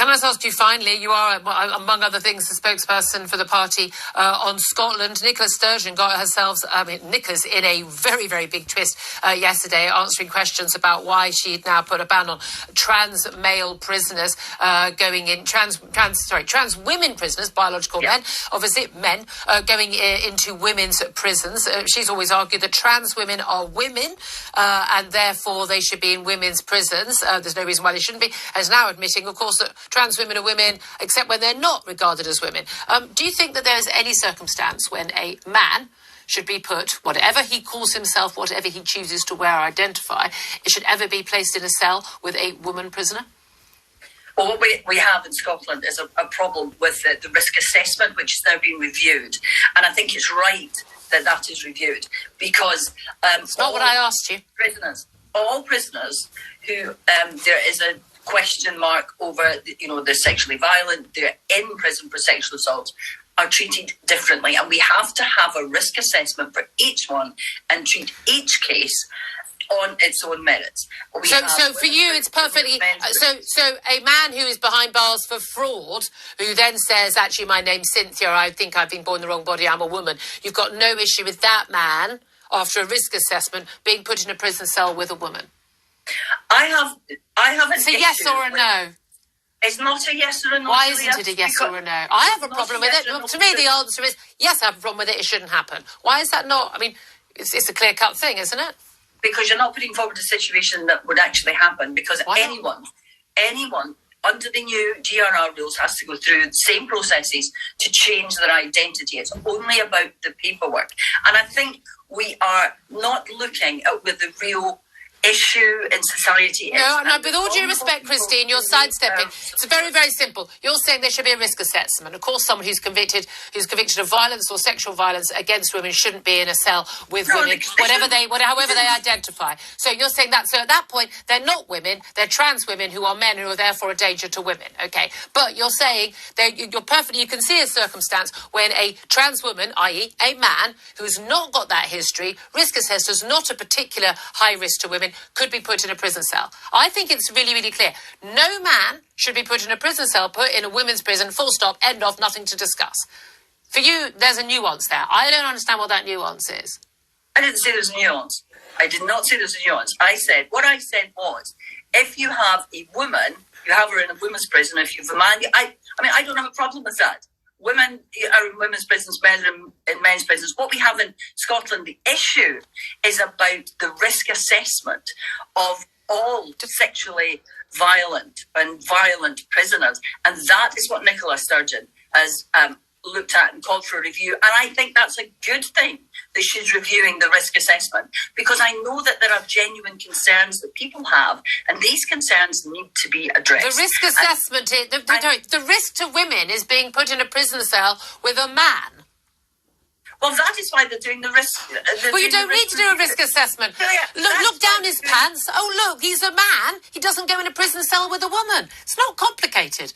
Can I just ask you finally, you are, among other things, the spokesperson for the party on Scotland. Nicola Sturgeon got Nicola's in a very, very big twist yesterday, answering questions about why she'd now put a ban on trans male prisoners trans women prisoners, biological men, obviously men, going into women's prisons. She's always argued that trans women are women and therefore they should be in women's prisons. There's no reason why they shouldn't be. And is now admitting, of course, that trans women are women, except when they're not regarded as women. Do you think that there is any circumstance when a man should be put, whatever he calls himself, whatever he chooses to wear or identify, it should ever be placed in a cell with a woman prisoner? Well, what we have in Scotland is a problem with the risk assessment, which is now being reviewed. And I think it's right that is reviewed because... it's not what I asked you. All prisoners who there is a question mark over, they're sexually violent, they're in prison for sexual assault, are treated differently. And we have to have a risk assessment for each one and treat each case on its own merits. So for you, it's perfectly... So a man who is behind bars for fraud, who then says, actually, my name's Cynthia, I think I've been born in the wrong body, I'm a woman. You've got no issue with that man, after a risk assessment, being put in a prison cell with a woman? I have It's a yes or a no? It's not a yes or a no. Why isn't it a yes or a no? I have a problem with it. To me, the answer is, yes, I have a problem with it, it shouldn't happen. Why is that not? I mean, it's a clear-cut thing, isn't it? Because you're not putting forward a situation that would actually happen, because anyone under the new GRR rules has to go through the same processes to change their identity. It's only about the paperwork. And I think we are not looking at with the real issue in society. No, with all due respect, Christine, you're sidestepping. It's very, very simple. You're saying there should be a risk assessment. Of course, someone who's convicted of violence or sexual violence against women shouldn't be in a cell with women, however they identify. So you're saying that. So at that point, they're not women, they're trans women who are men who are therefore a danger to women. Okay, but you're saying that you can see a circumstance when a trans woman, i.e. a man, who's not got that history, risk assessed as not a particular high risk to women, could be put in a prison cell. I think it's really, really clear. No man should be put in a prison cell, put in a women's prison, full stop, end of, nothing to discuss. For you, there's a nuance there. I don't understand what that nuance is. I didn't say there's a nuance. I did not say there's a nuance. What I said was, if you have a woman, you have her in a women's prison. If you have a man, I don't have a problem with that. Women are in women's prisons, men are in men's prisons. What we have in Scotland, the issue is about the risk assessment of all sexually violent and violent prisoners. And that is what Nicola Sturgeon has looked at and called for a review. And I think that's a good thing that she's reviewing the risk assessment, because I know that there are genuine concerns that people have, and these concerns need to be addressed. The risk assessment, the risk to women is being put in a prison cell with a man. Well, that is why they're doing the risk. Well, you don't need to do a risk assessment. Look down his pants. Oh, look, he's a man. He doesn't go in a prison cell with a woman. It's not complicated.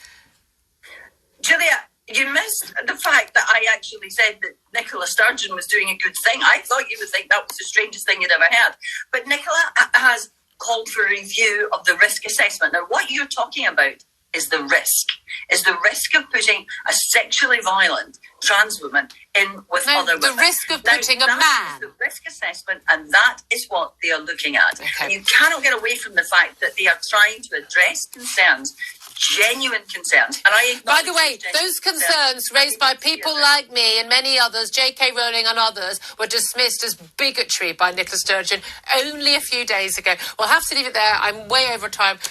Julia, you missed the fact that I actually said that Nicola Sturgeon was doing a good thing. I thought you would think that was the strangest thing you'd ever heard. But Nicola has called for a review of the risk assessment. Now, what you're talking about is the risk of putting a sexually violent trans woman in with other women. The risk of putting a man. The risk assessment, and that is what they are looking at. Okay. You cannot get away from the fact that they are trying to address concerns, genuine concerns. And by the way, those concerns raised by people like me and many others, J.K. Rowling and others, were dismissed as bigotry by Nicola Sturgeon only a few days ago. We'll have to leave it there. I'm way over time.